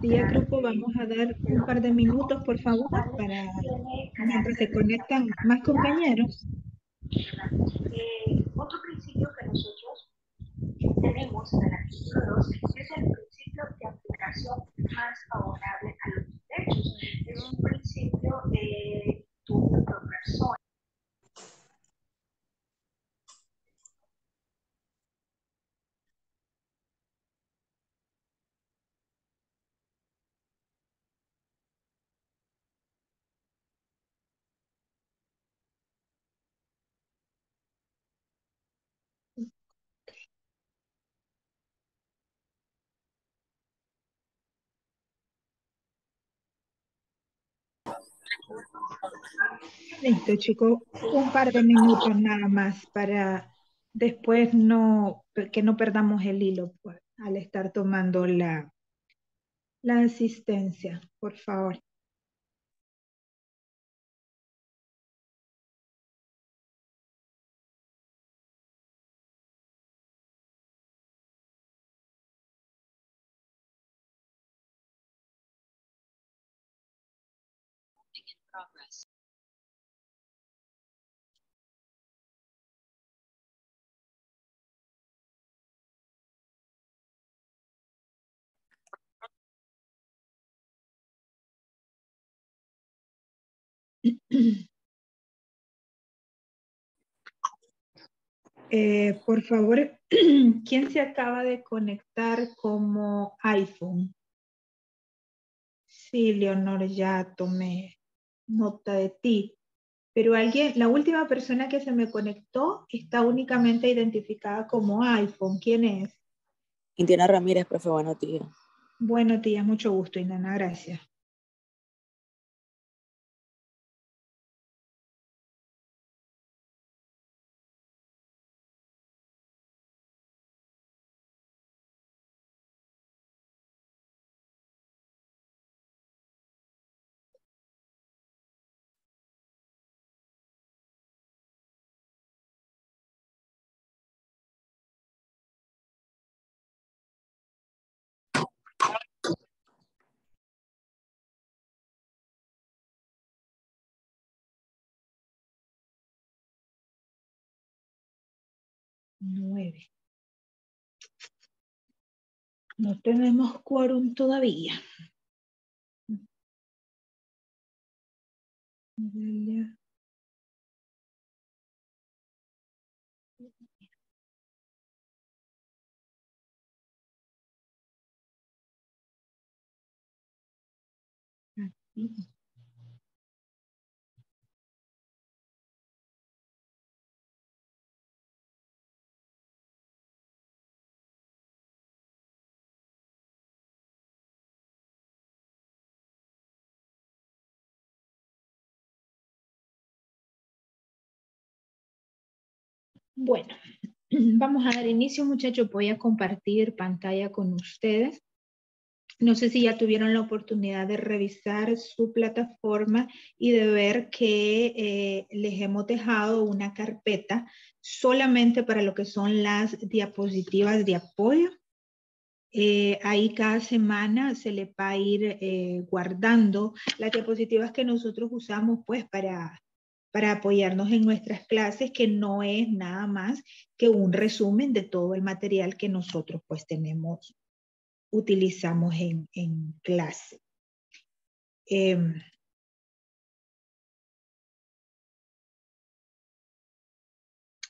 Tía Grupo, vamos a dar un par de minutos, por favor, para mientras se conectan más compañeros. Otro principio que nosotros tenemos en el artículo 2 es el principio de aplicación más favorable a los derechos. Es un principio de tu persona. Listo, chicos, un par de minutos nada más para después que no perdamos el hilo, pues, al estar tomando la asistencia, por favor. Por favor, ¿quién se acaba de conectar como iPhone? Sí, Leonor, ya tomé nota de ti. Pero la última persona que se me conectó está únicamente identificada como iPhone. ¿Quién es? Indiana Ramírez, profe, buenos días. Buenos días, mucho gusto, Indana, gracias. Nueve. No tenemos quórum todavía. Bueno, vamos a dar inicio, muchachos. Voy a compartir pantalla con ustedes. No sé si ya tuvieron la oportunidad de revisar su plataforma y de ver que les hemos dejado una carpeta solamente para lo que son las diapositivas de apoyo. Ahí cada semana se le va a ir guardando las diapositivas que nosotros usamos pues para apoyarnos en nuestras clases, que no es nada más que un resumen de todo el material que nosotros pues utilizamos en clase.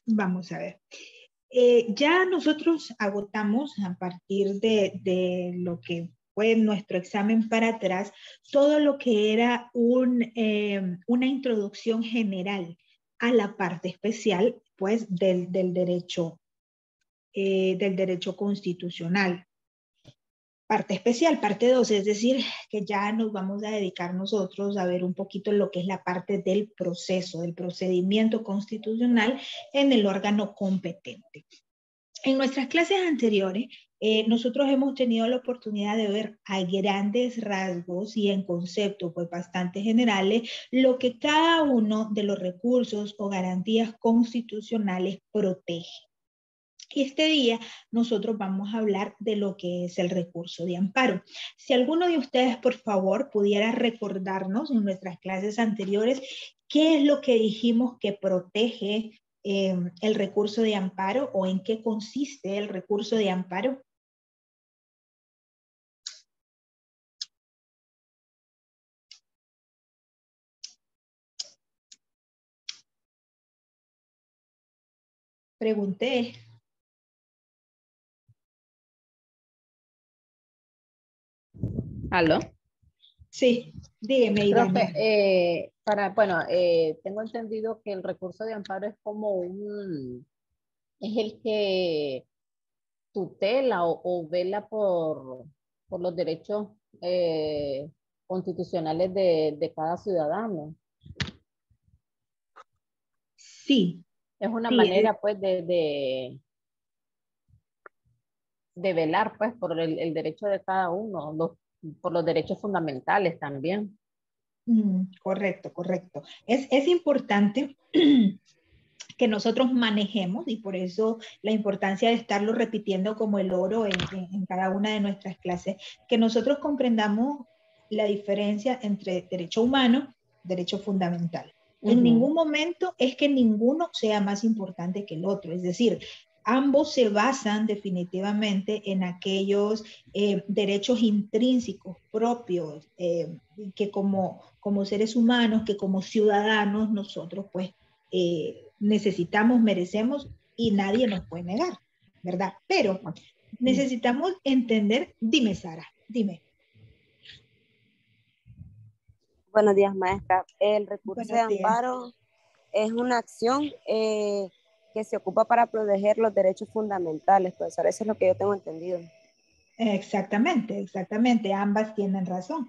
Vamos a ver. Ya nosotros agotamos a partir de lo que fue nuestro examen para atrás, todo lo que era una introducción general a la parte especial, pues, del derecho constitucional. Parte especial, parte 2, es decir, que ya nos vamos a dedicar nosotros a ver un poquito lo que es la parte del proceso, del procedimiento constitucional en el órgano competente. En nuestras clases anteriores, nosotros hemos tenido la oportunidad de ver a grandes rasgos y en conceptos pues bastante generales lo que cada uno de los recursos o garantías constitucionales protege. Y este día nosotros vamos a hablar de lo que es el recurso de amparo. Si alguno de ustedes, por favor, pudiera recordarnos en nuestras clases anteriores qué es lo que dijimos que protege el recurso de amparo o en qué consiste el recurso de amparo. Pregunté. ¿Aló? Sí, dígame, Idania. Profe, tengo entendido que el recurso de amparo es como es el que tutela o vela por los derechos constitucionales de cada ciudadano. Sí. Es una Sí, manera, pues, de velar, pues, por el derecho de cada uno, por los derechos fundamentales también. Correcto, correcto. Es importante que nosotros manejemos, y por eso la importancia de estarlo repitiendo como el oro en cada una de nuestras clases, que nosotros comprendamos la diferencia entre derecho humano y derecho fundamental. En ningún momento es que ninguno sea más importante que el otro, es decir, ambos se basan definitivamente en aquellos derechos intrínsecos propios que como seres humanos, que como ciudadanos nosotros pues necesitamos, merecemos y nadie nos puede negar, ¿verdad? Pero necesitamos entender, dime Sara, dime. Buenos días, maestra. El recurso de Buenos días. amparo es una acción que se ocupa para proteger los derechos fundamentales, profesor. Eso es lo que yo tengo entendido. Exactamente, exactamente. Ambas tienen razón.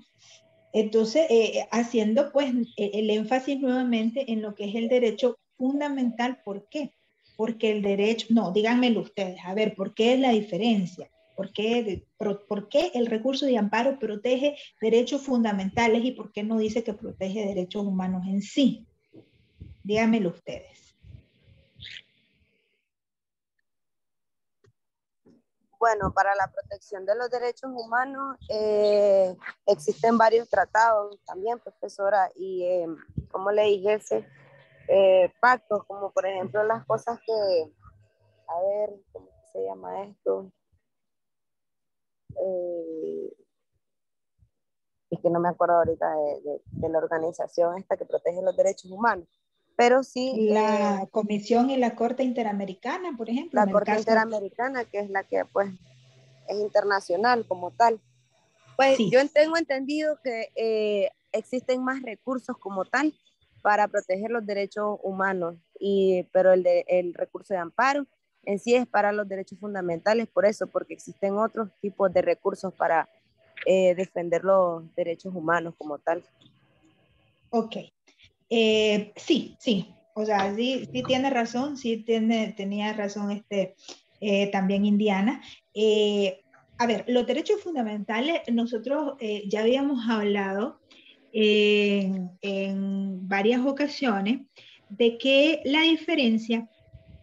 Entonces, haciendo pues el énfasis nuevamente en lo que es el derecho fundamental, ¿por qué? Porque el derecho, no, díganmelo ustedes, a ver, ¿por qué es la diferencia? ¿Por qué el recurso de amparo protege derechos fundamentales y por qué no dice que protege derechos humanos en sí? Díganmelo ustedes. Bueno, para la protección de los derechos humanos existen varios tratados también, profesora, y como le dije, pactos, como por ejemplo las cosas que, a ver, ¿cómo se llama esto? Es que no me acuerdo ahorita de la organización esta que protege los derechos humanos, pero sí... La Comisión y la Corte Interamericana, por ejemplo, la en el Corte caso... Interamericana, que es la que pues es internacional como tal. Pues sí. yo tengo entendido que existen más recursos como tal para proteger los derechos humanos, pero el recurso de amparo en sí es para los derechos fundamentales, por eso, porque existen otros tipos de recursos para defender los derechos humanos como tal. Ok. Sí, sí. O sea, sí, sí tiene razón, sí tenía razón también Indiana. A ver, los derechos fundamentales, nosotros ya habíamos hablado en varias ocasiones de que la diferencia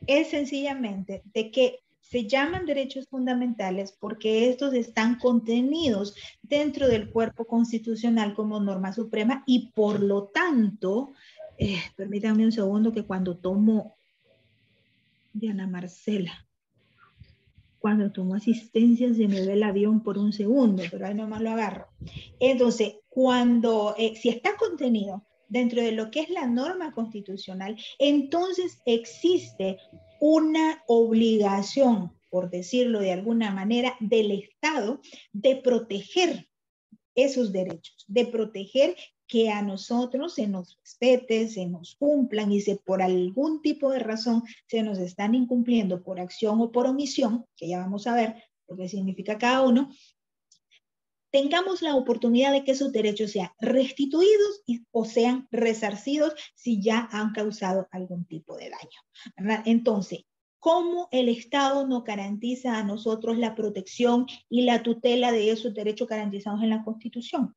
es sencillamente de que se llaman derechos fundamentales porque estos están contenidos dentro del cuerpo constitucional como norma suprema y por lo tanto, permítanme un segundo que cuando tomo, Diana Marcela, cuando tomo asistencia se me ve el avión por un segundo, pero ahí nomás lo agarro. Entonces, si está contenido dentro de lo que es la norma constitucional, entonces existe una obligación, por decirlo de alguna manera, del Estado de proteger esos derechos, de proteger que a nosotros se nos respete, se nos cumplan y si por algún tipo de razón se nos están incumpliendo por acción o por omisión, que ya vamos a ver lo que significa cada uno, tengamos la oportunidad de que esos derechos sean restituidos o sean resarcidos si ya han causado algún tipo de daño, ¿verdad? Entonces, ¿cómo el Estado nos garantiza a nosotros la protección y la tutela de esos derechos garantizados en la Constitución?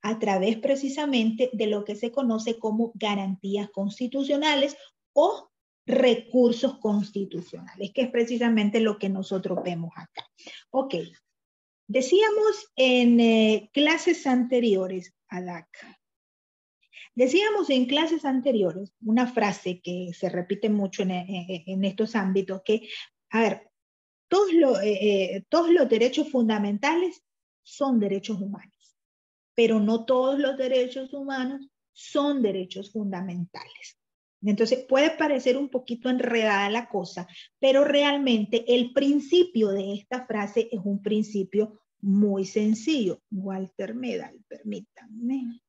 A través precisamente de lo que se conoce como garantías constitucionales o recursos constitucionales, que es precisamente lo que nosotros vemos acá. Ok, decíamos en clases anteriores, Adak, decíamos en clases anteriores una frase que se repite mucho en estos ámbitos, que, a ver, todos los derechos fundamentales son derechos humanos, pero no todos los derechos humanos son derechos fundamentales. Entonces puede parecer un poquito enredada la cosa, pero realmente el principio de esta frase es un principio muy sencillo. Walter Medal, permítanme.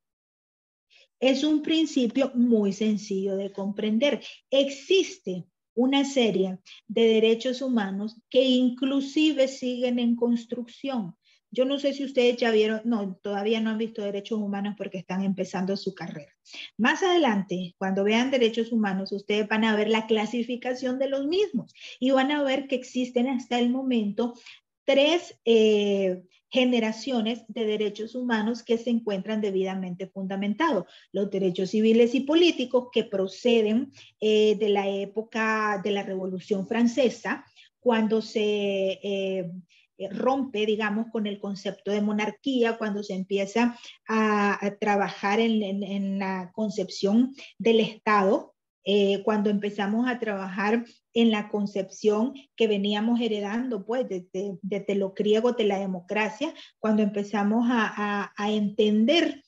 Es un principio muy sencillo de comprender. Existe una serie de derechos humanos que inclusive siguen en construcción. Yo no sé si ustedes ya vieron, no, todavía no han visto derechos humanos porque están empezando su carrera. Más adelante, cuando vean derechos humanos, ustedes van a ver la clasificación de los mismos y van a ver que existen hasta el momento tres generaciones de derechos humanos que se encuentran debidamente fundamentados. Los derechos civiles y políticos que proceden de la época de la Revolución Francesa, cuando se rompe, digamos, con el concepto de monarquía, cuando se empieza a trabajar en la concepción del Estado, cuando empezamos a trabajar en la concepción que veníamos heredando, pues, desde lo griego de la democracia, cuando empezamos a entender,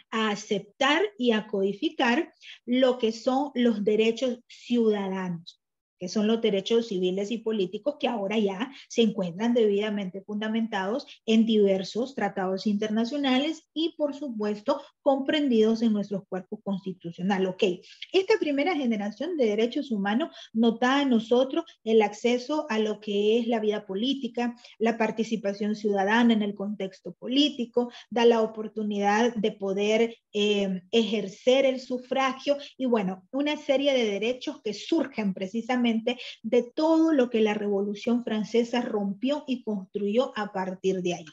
a aceptar y a codificar lo que son los derechos ciudadanos, que son los derechos civiles y políticos que ahora ya se encuentran debidamente fundamentados en diversos tratados internacionales y, por supuesto, comprendidos en nuestros cuerpos constitucionales. Ok, esta primera generación de derechos humanos nos da a nosotros el acceso a lo que es la vida política, la participación ciudadana en el contexto político, da la oportunidad de poder ejercer el sufragio y, bueno, una serie de derechos que surgen precisamente de todo lo que la Revolución Francesa rompió y construyó a partir de ahí.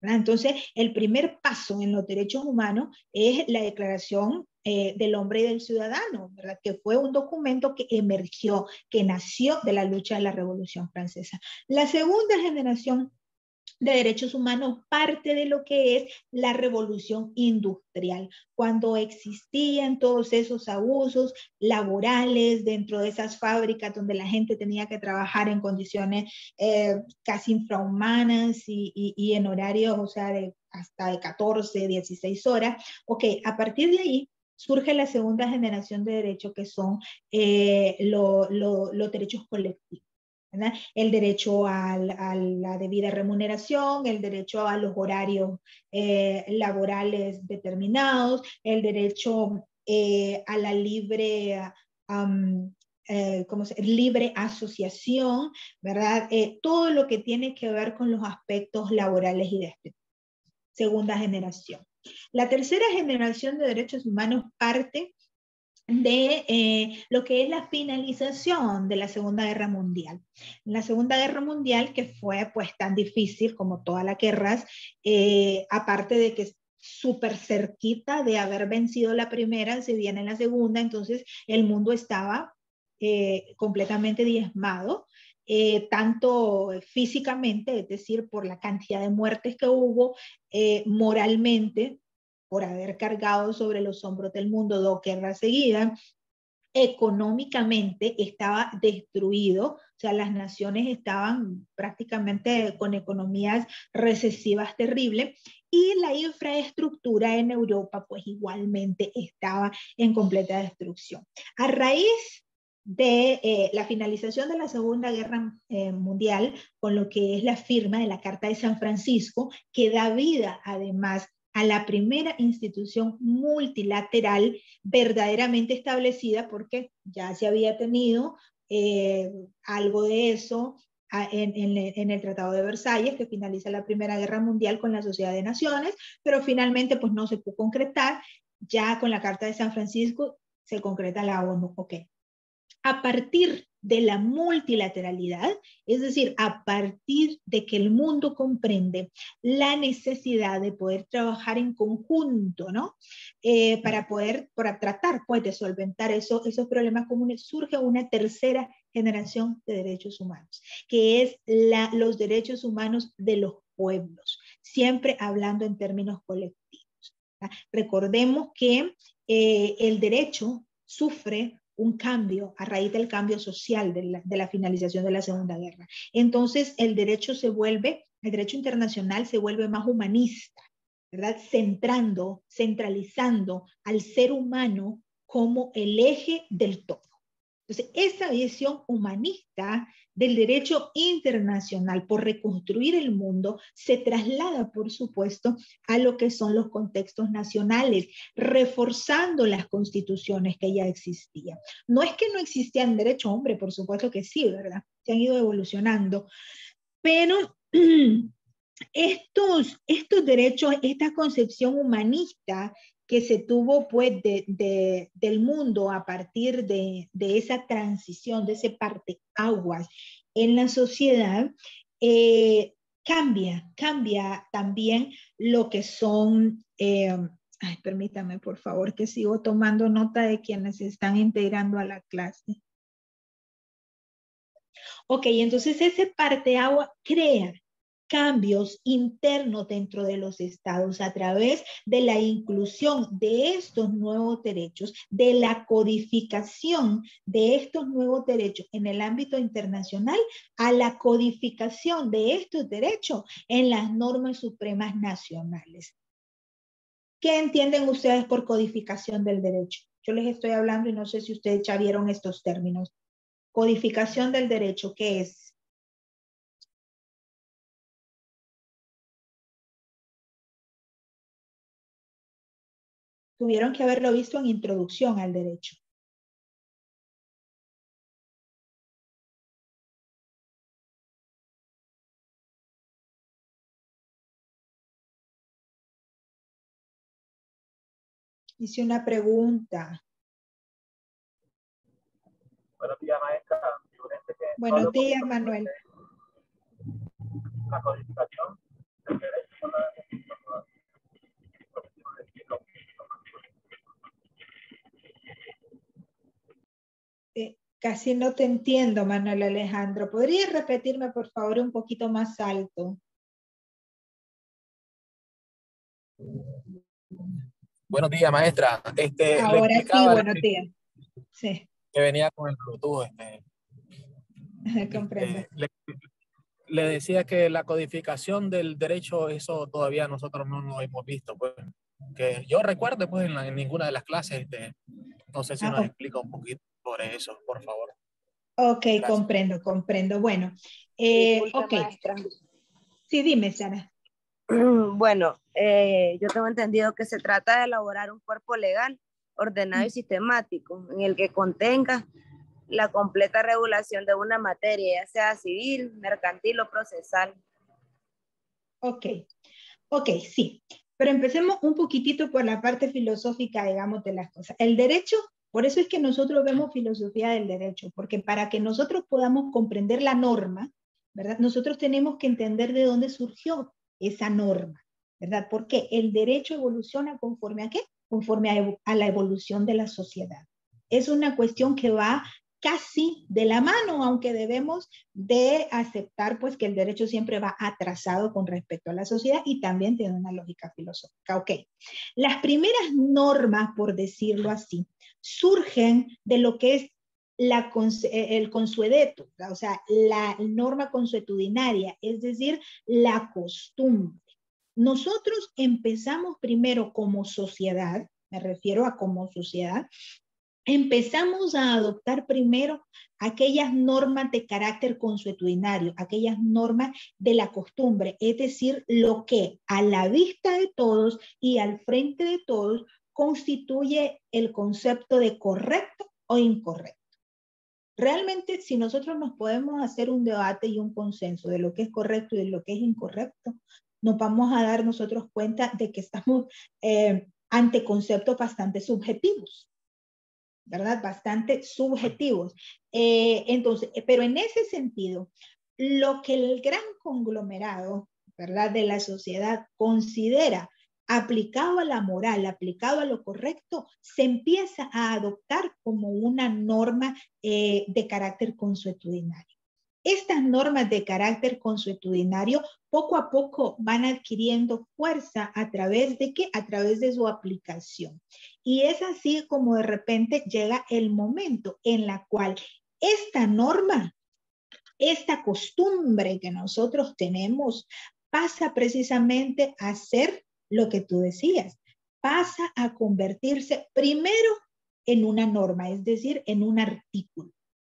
Entonces, el primer paso en los derechos humanos es la Declaración del Hombre y del Ciudadano, ¿verdad? Que fue un documento que emergió, que nació de la lucha de la Revolución Francesa. La segunda generación de derechos humanos parte de lo que es la revolución industrial, cuando existían todos esos abusos laborales dentro de esas fábricas donde la gente tenía que trabajar en condiciones casi infrahumanas y en horarios, o sea, hasta de 14, 16 horas. Ok, a partir de ahí surge la segunda generación de derechos que son los derechos colectivos. ¿verdad? El derecho a la debida remuneración, el derecho a los horarios laborales determinados, el derecho a la libre, libre asociación, ¿verdad? Todo lo que tiene que ver con los aspectos laborales y de segunda generación. La tercera generación de derechos humanos parte de lo que es la finalización de la Segunda Guerra Mundial. La Segunda Guerra Mundial, que fue pues tan difícil como todas las guerras, aparte de que súper cerquita de haber vencido la primera, se viene la segunda, entonces el mundo estaba completamente diezmado, tanto físicamente, es decir, por la cantidad de muertes que hubo, moralmente, por haber cargado sobre los hombros del mundo 2 guerras seguidas, económicamente estaba destruido, o sea, las naciones estaban prácticamente con economías recesivas terribles y la infraestructura en Europa pues igualmente estaba en completa destrucción. A raíz de la finalización de la Segunda Guerra Mundial, con lo que es la firma de la Carta de San Francisco, que da vida además a la primera institución multilateral verdaderamente establecida, porque ya se había tenido algo de eso en el Tratado de Versalles, que finaliza la Primera Guerra Mundial con la Sociedad de Naciones, pero finalmente pues no se pudo concretar. Ya con la Carta de San Francisco se concreta la ONU. Ok. a partir de la multilateralidad, es decir, a partir de que el mundo comprende la necesidad de poder trabajar en conjunto, ¿no? Para tratar, pues, de solventar esos problemas comunes, surge una tercera generación de derechos humanos, que es los derechos humanos de los pueblos, siempre hablando en términos colectivos, ¿verdad? Recordemos que el derecho sufre un cambio a raíz del cambio social de la finalización de la Segunda Guerra. Entonces, el derecho internacional se vuelve más humanista, ¿verdad? Centralizando al ser humano como el eje del todo. Entonces, esa visión humanista del derecho internacional por reconstruir el mundo se traslada, por supuesto, a lo que son los contextos nacionales, reforzando las constituciones que ya existían. No es que no existían derechos, hombre, por supuesto que sí, ¿verdad? Se han ido evolucionando, pero estos derechos, esta concepción humanista que se tuvo pues del mundo a partir de esa transición, de ese parteaguas en la sociedad, cambia también lo que son, permítame por favor que sigo tomando nota de quienes se están integrando a la clase. Ok, entonces ese parteaguas crea cambios internos dentro de los estados a través de la inclusión de estos nuevos derechos, de la codificación de estos nuevos derechos en el ámbito internacional, a la codificación de estos derechos en las normas supremas nacionales. ¿Qué entienden ustedes por codificación del derecho? Yo les estoy hablando y no sé si ustedes ya vieron estos términos. Codificación del derecho, ¿qué es? Tuvieron que haberlo visto en introducción al derecho. Hice una pregunta. Buenos días, maestra. Buenos días, Manuel. La codificación del derecho. Casi no te entiendo, Manuel Alejandro. ¿Podrías repetirme, por favor, un poquito más alto? Buenos días, maestra. Ahora sí, buenos días. Sí. Que venía con el Bluetooth. Comprendo. Le decía que la codificación del derecho, eso todavía nosotros no lo hemos visto. Pues, que yo recuerdo, pues, en ninguna de las clases. No sé si nos explica un poquito sobre eso, por favor. Ok, gracias. Comprendo. Bueno, ok. Maestra. Sí, dime, Sara. Bueno, yo tengo entendido que se trata de elaborar un cuerpo legal ordenado y sistemático en el que contenga la completa regulación de una materia, ya sea civil, mercantil o procesal. Ok, sí. Pero empecemos un poquitito por la parte filosófica, digamos, de las cosas. El derecho, por eso es que nosotros vemos filosofía del derecho, porque para que nosotros podamos comprender la norma, ¿verdad? Nosotros tenemos que entender de dónde surgió esa norma, ¿verdad? Porque el derecho evoluciona conforme a qué? Conforme a la evolución de la sociedad. Es una cuestión que va casi de la mano, aunque debemos de aceptar pues que el derecho siempre va atrasado con respecto a la sociedad y también tiene una lógica filosófica. Ok, las primeras normas, por decirlo así, surgen de lo que es el consuedeto, o sea, la norma consuetudinaria, es decir, la costumbre. Nosotros empezamos primero como sociedad, me refiero a como sociedad, empezamos a adoptar primero aquellas normas de carácter consuetudinario, aquellas normas de la costumbre, es decir, lo que a la vista de todos y al frente de todos constituye el concepto de correcto o incorrecto. Realmente, si nosotros nos podemos hacer un debate y un consenso de lo que es correcto y de lo que es incorrecto, nos vamos a dar nosotros cuenta de que estamos ante conceptos bastante subjetivos. ¿verdad? Bastante subjetivos. Entonces, pero en ese sentido, lo que el gran conglomerado, ¿verdad?, de la sociedad considera aplicado a la moral, aplicado a lo correcto, se empieza a adoptar como una norma de carácter consuetudinario. Estas normas de carácter consuetudinario poco a poco van adquiriendo fuerza a través de ¿qué? A través de su aplicación. Y es así como de repente llega el momento en la cual esta norma, esta costumbre que nosotros tenemos, pasa precisamente a ser lo que tú decías, pasa a convertirse primero en una norma, es decir, en un artículo.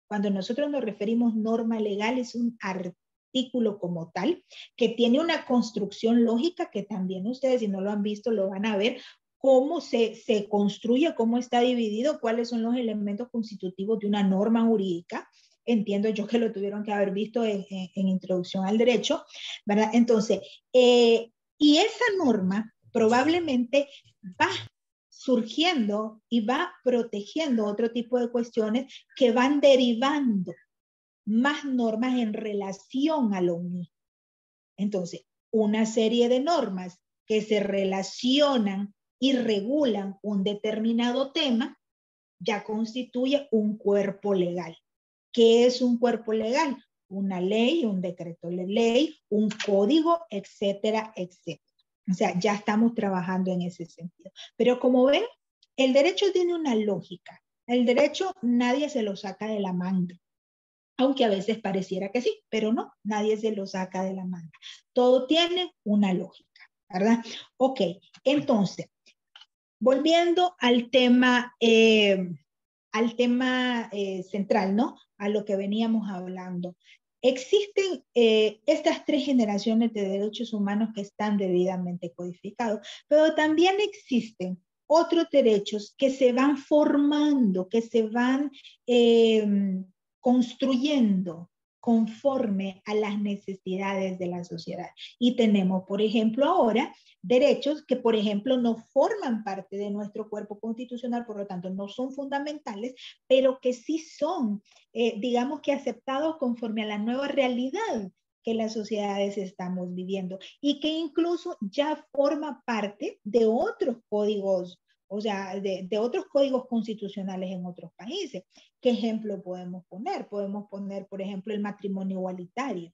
Cuando nosotros nos referimos norma legal, es un artículo como tal, que tiene una construcción lógica que también ustedes, si no lo han visto, lo van a ver, cómo se construye, cómo está dividido, cuáles son los elementos constitutivos de una norma jurídica. Entiendo yo que lo tuvieron que haber visto en Introducción al Derecho, ¿verdad? Entonces, y esa norma probablemente va surgiendo y va protegiendo otro tipo de cuestiones que van derivando más normas en relación a lo mismo. Entonces, una serie de normas que se relacionan y regulan un determinado tema ya constituye un cuerpo legal. ¿Qué es un cuerpo legal? Una ley, un decreto de ley, un código, etcétera, etcétera. O sea, ya estamos trabajando en ese sentido. Pero como ven, el derecho tiene una lógica. El derecho nadie se lo saca de la manga. Aunque a veces pareciera que sí, pero no, nadie se lo saca de la manga. Todo tiene una lógica, ¿verdad? Ok, entonces, volviendo al tema central, ¿no? A lo que veníamos hablando. Existen estas tres generaciones de derechos humanos que están debidamente codificados, pero también existen otros derechos que se van formando, que se van construyendo conforme a las necesidades de la sociedad. Y tenemos, por ejemplo, ahora derechos que, por ejemplo, no forman parte de nuestro cuerpo constitucional, por lo tanto, no son fundamentales, pero que sí son, digamos que aceptados conforme a la nueva realidad que las sociedades estamos viviendo y que incluso ya forma parte de otros códigos, o sea, de otros códigos constitucionales en otros países. ¿Qué ejemplo podemos poner? Podemos poner, por ejemplo, el matrimonio igualitario.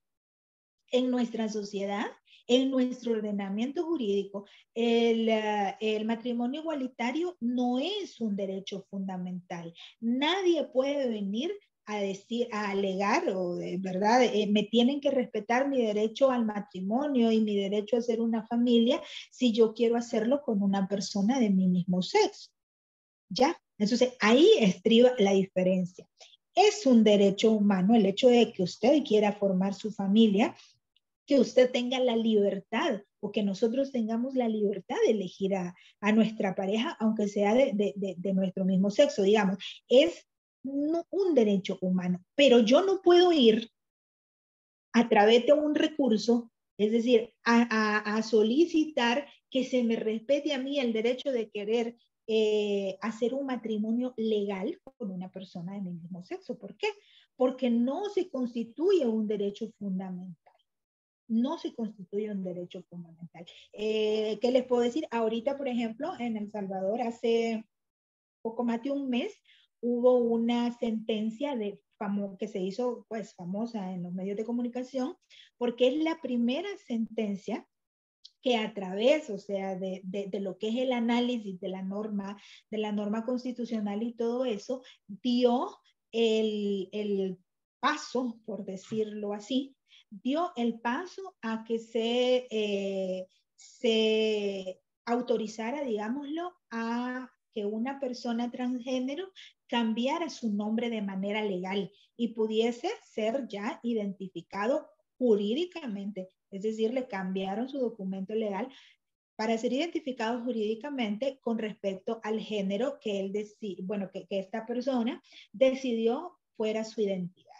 En nuestra sociedad, en nuestro ordenamiento jurídico, el matrimonio igualitario no es un derecho fundamental. Nadie puede venir a decir, a alegar, o de verdad, me tienen que respetar mi derecho al matrimonio y mi derecho a ser una familia si yo quiero hacerlo con una persona de mi mismo sexo. ¿Ya? Entonces, ahí estriba la diferencia. Es un derecho humano el hecho de que usted quiera formar su familia, que usted tenga la libertad o que nosotros tengamos la libertad de elegir a nuestra pareja, aunque sea de nuestro mismo sexo, digamos. Es un derecho humano, pero yo no puedo ir a través de un recurso, es decir, a solicitar que se me respete a mí el derecho de querer hacer un matrimonio legal con una persona de mi mismo sexo. ¿Por qué? Porque no se constituye un derecho fundamental. No se constituye un derecho fundamental. ¿Qué les puedo decir? Ahorita, por ejemplo, en El Salvador, hace poco más de un mes, hubo una sentencia que se hizo pues famosa en los medios de comunicación, porque es la primera sentencia que a través, o sea, de lo que es el análisis de la norma constitucional y todo eso, dio el paso, por decirlo así, dio el paso a que se autorizara, digámoslo, a que una persona transgénero cambiara su nombre de manera legal y pudiese ser ya identificado jurídicamente. Es decir, le cambiaron su documento legal para ser identificado jurídicamente con respecto al género que él que esta persona decidió fuera su identidad.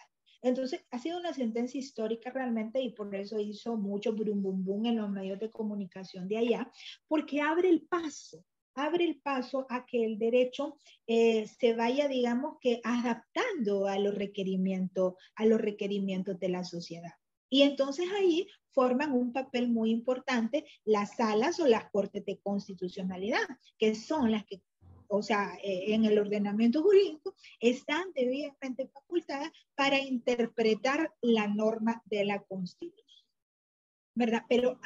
Entonces, ha sido una sentencia histórica realmente y por eso hizo mucho brum bum bum en los medios de comunicación de allá, porque abre el paso abre el paso a que el derecho se vaya, digamos, que adaptando a los requerimientos de la sociedad. Y entonces ahí forman un papel muy importante las salas o las cortes de constitucionalidad, que son las que, o sea, en el ordenamiento jurídico, están debidamente facultadas para interpretar la norma de la Constitución, ¿verdad? Pero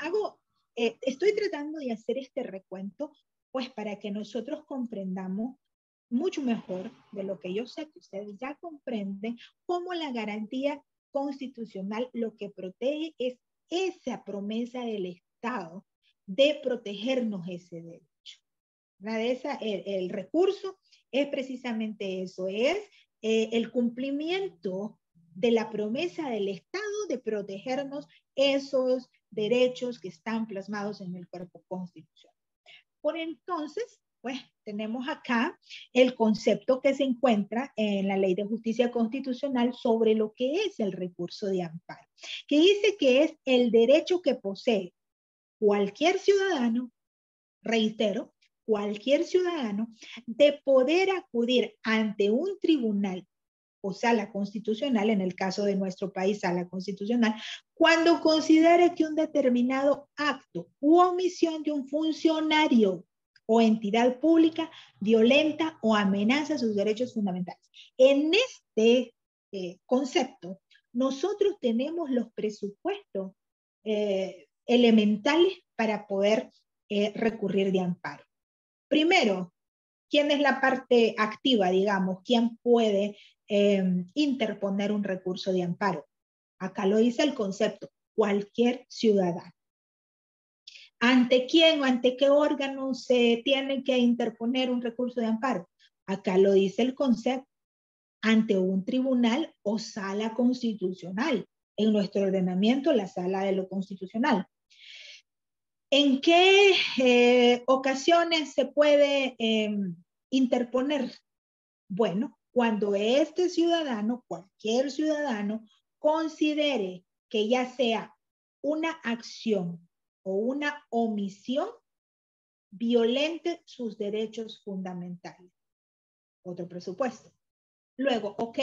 estoy tratando de hacer este recuento, pues para que nosotros comprendamos mucho mejor de lo que yo sé que ustedes ya comprenden, cómo la garantía constitucional lo que protege es esa promesa del Estado de protegernos ese derecho. El recurso es precisamente eso, es el cumplimiento de la promesa del Estado de protegernos esos derechos que están plasmados en el cuerpo constitucional. Por entonces, pues tenemos acá el concepto que se encuentra en la Ley de Justicia Constitucional sobre lo que es el recurso de amparo, que dice que es el derecho que posee cualquier ciudadano, reitero, cualquier ciudadano, de poder acudir ante un tribunal o sala constitucional, en el caso de nuestro país, sala constitucional, cuando considere que un determinado acto u omisión de un funcionario o entidad pública violenta o amenaza sus derechos fundamentales. En este concepto, nosotros tenemos los presupuestos elementales para poder recurrir de amparo. Primero, ¿quién es la parte activa, digamos? ¿Quién puede interponer un recurso de amparo? Acá lo dice el concepto, cualquier ciudadano. ¿Ante quién o ante qué órgano se tiene que interponer un recurso de amparo? Acá lo dice el concepto, ante un tribunal o sala constitucional. En nuestro ordenamiento, la sala de lo constitucional. ¿En qué ocasiones se puede interponer? Bueno, cuando este ciudadano, cualquier ciudadano, considere que ya sea una acción o una omisión violente sus derechos fundamentales. Otro presupuesto. Luego, ok,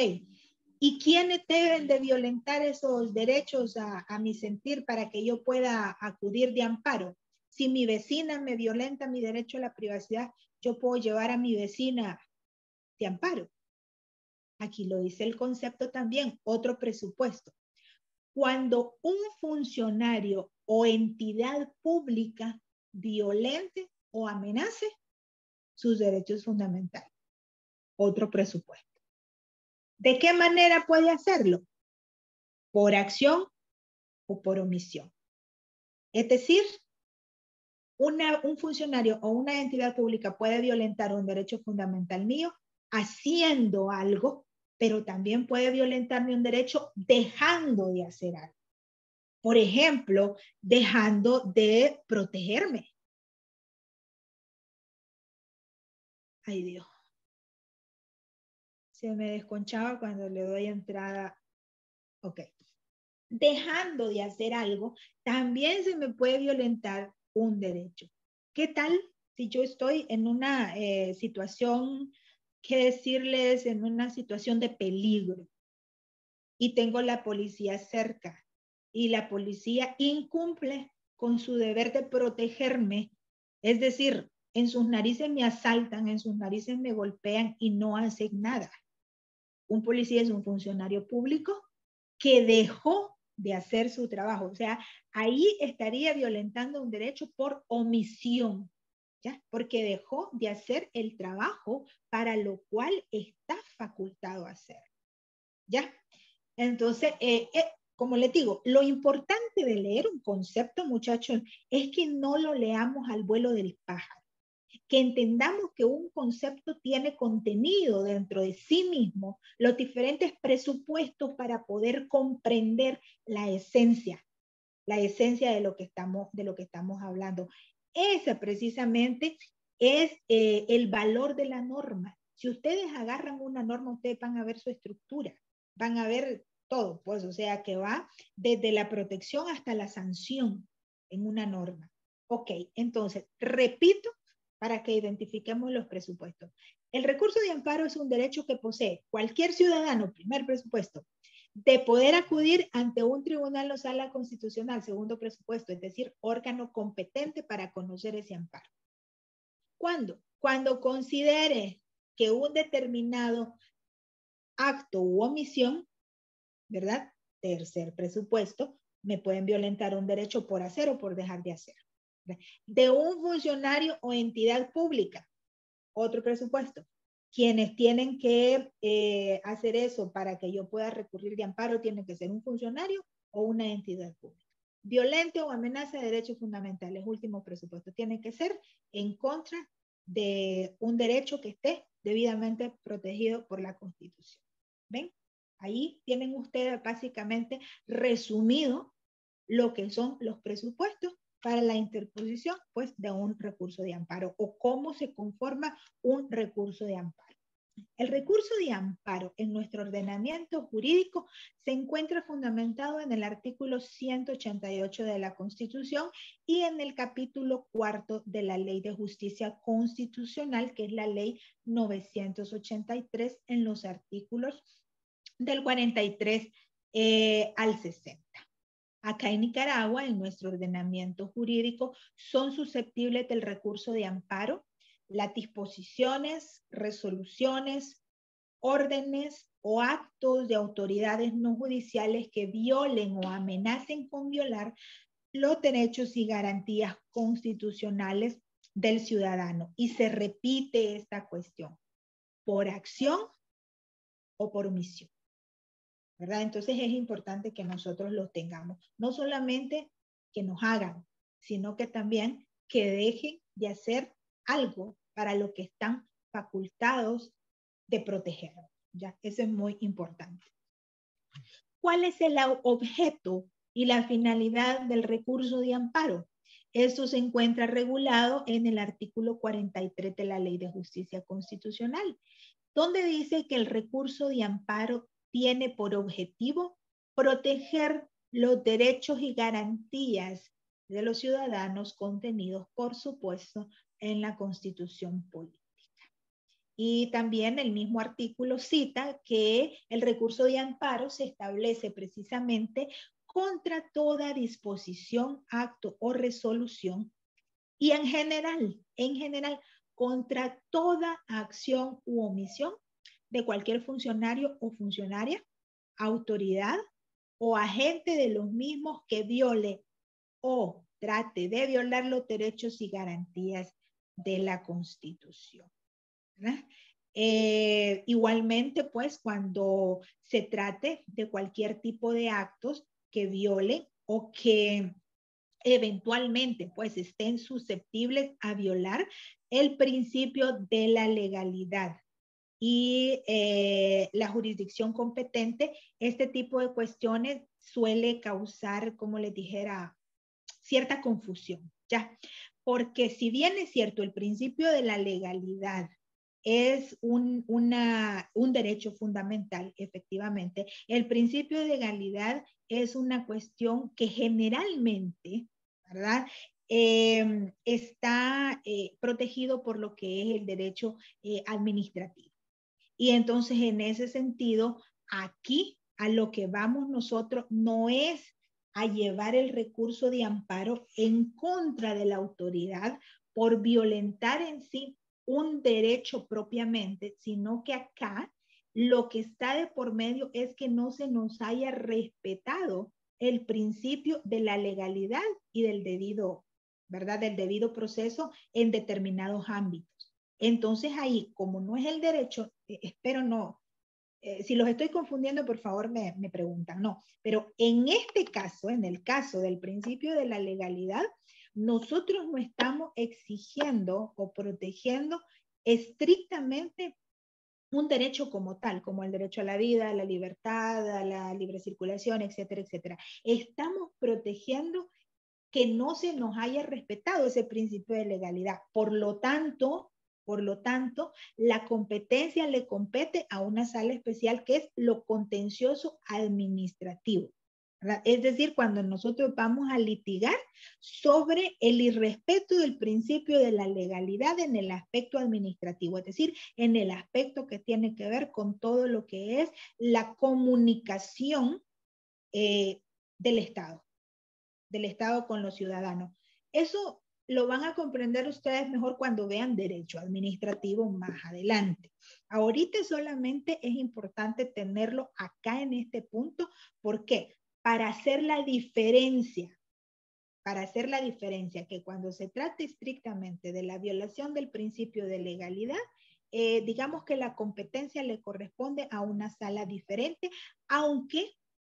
¿y quiénes deben de violentar esos derechos a mi sentir para que yo pueda acudir de amparo? Si mi vecina me violenta mi derecho a la privacidad, yo puedo llevar a mi vecina de amparo. Aquí lo dice el concepto también, otro presupuesto. Cuando un funcionario o entidad pública violente o amenace sus derechos fundamentales. Otro presupuesto. ¿De qué manera puede hacerlo? Por acción o por omisión. Es decir, un funcionario o una entidad pública puede violentar un derecho fundamental mío haciendo algo, pero también puede violentarme un derecho dejando de hacer algo. Por ejemplo, dejando de protegerme. Ay, Dios. Se me desconchaba cuando le doy entrada. Ok. Dejando de hacer algo, también se me puede violentar un derecho. ¿Qué tal si yo estoy en una situación, qué decirles, en una situación de peligro y tengo la policía cerca y la policía incumple con su deber de protegerme? Es decir, en sus narices me asaltan, en sus narices me golpean y no hacen nada. Un policía es un funcionario público que dejó de hacer su trabajo. O sea, ahí estaría violentando un derecho por omisión, ¿ya? Porque dejó de hacer el trabajo para lo cual está facultado a hacer, ¿ya? Entonces, como les digo, lo importante de leer un concepto, muchachos, es que no lo leamos al vuelo del pájaro, que entendamos que un concepto tiene contenido dentro de sí mismo, los diferentes presupuestos para poder comprender la esencia de lo que estamos hablando. Ese precisamente es el valor de la norma. Si ustedes agarran una norma, ustedes van a ver su estructura, van a ver todo, pues, o sea, que va desde la protección hasta la sanción en una norma. Ok, entonces, repito, para que identifiquemos los presupuestos. El recurso de amparo es un derecho que posee cualquier ciudadano, primer presupuesto, de poder acudir ante un tribunal o sala constitucional, segundo presupuesto, es decir, órgano competente para conocer ese amparo. ¿Cuándo? Cuando considere que un determinado acto u omisión, ¿verdad? Tercer presupuesto, me pueden violentar un derecho por hacer o por dejar de hacer. De un funcionario o entidad pública, otro presupuesto. Quienes tienen que hacer eso para que yo pueda recurrir de amparo tiene que ser un funcionario o una entidad pública. Violente o amenaza de derechos fundamentales, último presupuesto, tiene que ser en contra de un derecho que esté debidamente protegido por la Constitución. ¿Ven? Ahí tienen ustedes básicamente resumido lo que son los presupuestos para la interposición, pues, de un recurso de amparo o cómo se conforma un recurso de amparo. El recurso de amparo en nuestro ordenamiento jurídico se encuentra fundamentado en el artículo 188 de la Constitución y en el capítulo 4 de la Ley de Justicia Constitucional, que es la Ley 983, en los artículos del 43 al 60. Acá en Nicaragua, en nuestro ordenamiento jurídico, son susceptibles del recurso de amparo las disposiciones, resoluciones, órdenes o actos de autoridades no judiciales que violen o amenacen con violar los derechos y garantías constitucionales del ciudadano. Y se repite esta cuestión, por acción o por omisión, ¿verdad? Entonces es importante que nosotros lo tengamos. No solamente que nos hagan, sino que también que dejen de hacer algo para lo que están facultados de proteger. ¿Ya? Eso es muy importante. ¿Cuál es el objeto y la finalidad del recurso de amparo? Esto se encuentra regulado en el artículo 43 de la Ley de Justicia Constitucional, donde dice que el recurso de amparo tiene por objetivo proteger los derechos y garantías de los ciudadanos contenidos, por supuesto, en la Constitución política. Y también el mismo artículo cita que el recurso de amparo se establece precisamente contra toda disposición, acto o resolución y en general, contra toda acción u omisión de cualquier funcionario o funcionaria, autoridad o agente de los mismos que viole o trate de violar los derechos y garantías de la Constitución. Igualmente, pues, cuando se trate de cualquier tipo de actos que violen o que eventualmente, pues, estén susceptibles a violar el principio de la legalidad y la jurisdicción competente, este tipo de cuestiones suele causar, como les dijera, cierta confusión, ¿ya? Porque si bien es cierto, el principio de la legalidad es un derecho fundamental, efectivamente, el principio de legalidad es una cuestión que generalmente, ¿verdad? Está protegido por lo que es el derecho administrativo. Y entonces, en ese sentido, aquí a lo que vamos nosotros no es a llevar el recurso de amparo en contra de la autoridad por violentar en sí un derecho propiamente, sino que acá lo que está de por medio es que no se nos haya respetado el principio de la legalidad y del debido, ¿verdad? Del debido proceso en determinados ámbitos. Entonces ahí, como no es el derecho, espero no, si los estoy confundiendo, por favor me preguntan, no, pero en este caso, en el caso del principio de la legalidad, nosotros no estamos exigiendo o protegiendo estrictamente un derecho como tal, como el derecho a la vida, a la libertad, a la libre circulación, etcétera, etcétera. Estamos protegiendo que no se nos haya respetado ese principio de legalidad. Por lo tanto, la competencia le compete a una sala especial que es lo contencioso administrativo, ¿verdad? Es decir, cuando nosotros vamos a litigar sobre el irrespeto del principio de la legalidad en el aspecto administrativo, es decir, en el aspecto que tiene que ver con todo lo que es la comunicación del Estado con los ciudadanos. Eso lo van a comprender ustedes mejor cuando vean derecho administrativo más adelante. Ahorita solamente es importante tenerlo acá en este punto. ¿Por qué? Para hacer la diferencia, que cuando se trate estrictamente de la violación del principio de legalidad, digamos que la competencia le corresponde a una sala diferente, aunque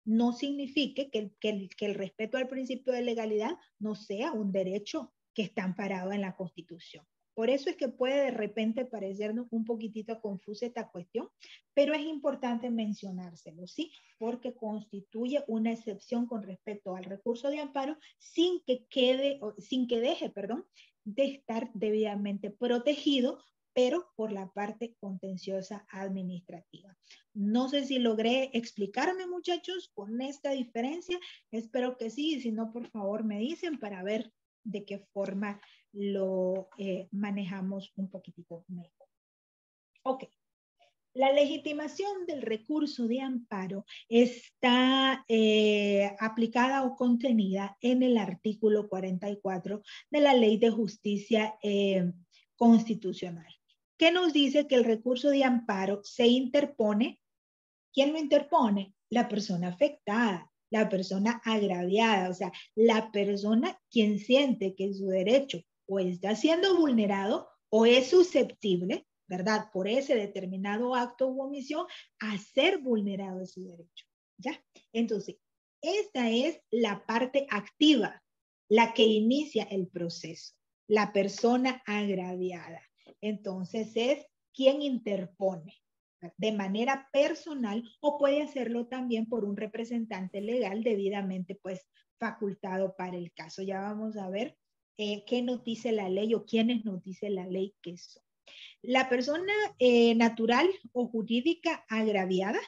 no signifique que el respeto al principio de legalidad no sea un derecho que está amparado en la Constitución. Por eso es que puede de repente parecernos un poquitito confusa esta cuestión, pero es importante mencionárselo, ¿sí? Porque constituye una excepción con respecto al recurso de amparo sin que deje de estar debidamente protegido, pero por la parte contenciosa administrativa. No sé si logré explicarme, muchachos, con esta diferencia. Espero que sí, y si no, por favor me dicen para ver de qué forma lo manejamos un poquitito mejor. Ok. La legitimación del recurso de amparo está aplicada o contenida en el artículo 44 de la Ley de Justicia Constitucional, que nos dice que el recurso de amparo se interpone. ¿Quién lo interpone? La persona afectada, la persona agraviada, o sea, la persona quien siente que su derecho o está siendo vulnerado o es susceptible, ¿verdad? Por ese determinado acto u omisión a ser vulnerado de su derecho, ¿ya? Entonces, esta es la parte activa, la que inicia el proceso, la persona agraviada. Entonces, es quien interpone de manera personal o puede hacerlo también por un representante legal debidamente pues facultado para el caso. Ya vamos a ver qué nos dice la ley o quiénes nos dice la ley que son. La persona natural o jurídica agraviada,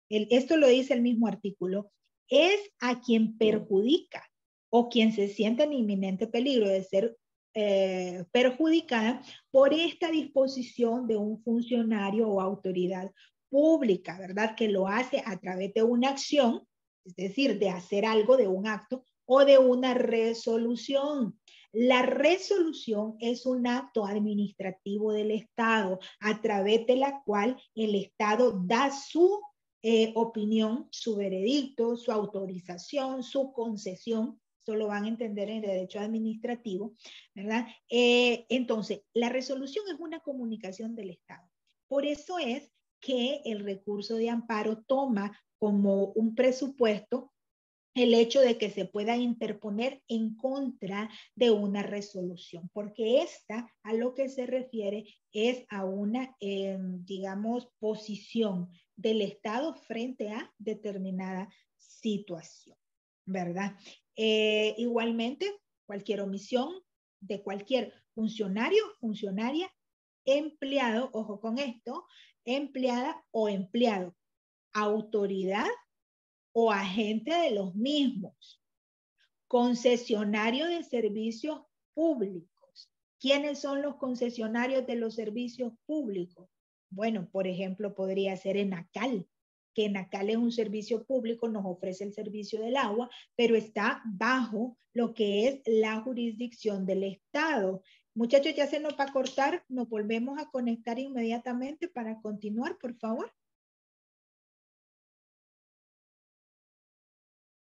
esto lo dice el mismo artículo, es a quien perjudica o quien se siente en inminente peligro de ser perjudicada por esta disposición de un funcionario o autoridad pública, ¿verdad? Que lo hace a través de una acción, es decir, de hacer algo, de un acto o de una resolución. La resolución es un acto administrativo del Estado a través de la cual el Estado da su opinión, su veredicto, su autorización, su concesión. Esto lo van a entender en derecho administrativo, ¿verdad? Entonces, la resolución es una comunicación del Estado. Por eso es que el recurso de amparo toma como un presupuesto el hecho de que se pueda interponer en contra de una resolución, porque esta a lo que se refiere es a una, digamos, posición del Estado frente a determinada situación, ¿verdad? Igualmente, cualquier omisión de cualquier funcionario, funcionaria, empleado, ojo con esto, empleada o empleado, autoridad o agente de los mismos, concesionario de servicios públicos. ¿Quiénes son los concesionarios de los servicios públicos? Bueno, por ejemplo, podría ser ENACAL, que ENACAL es un servicio público, nos ofrece el servicio del agua, pero está bajo lo que es la jurisdicción del Estado. Muchachos, ya se nos va a cortar, nos volvemos a conectar inmediatamente para continuar, por favor.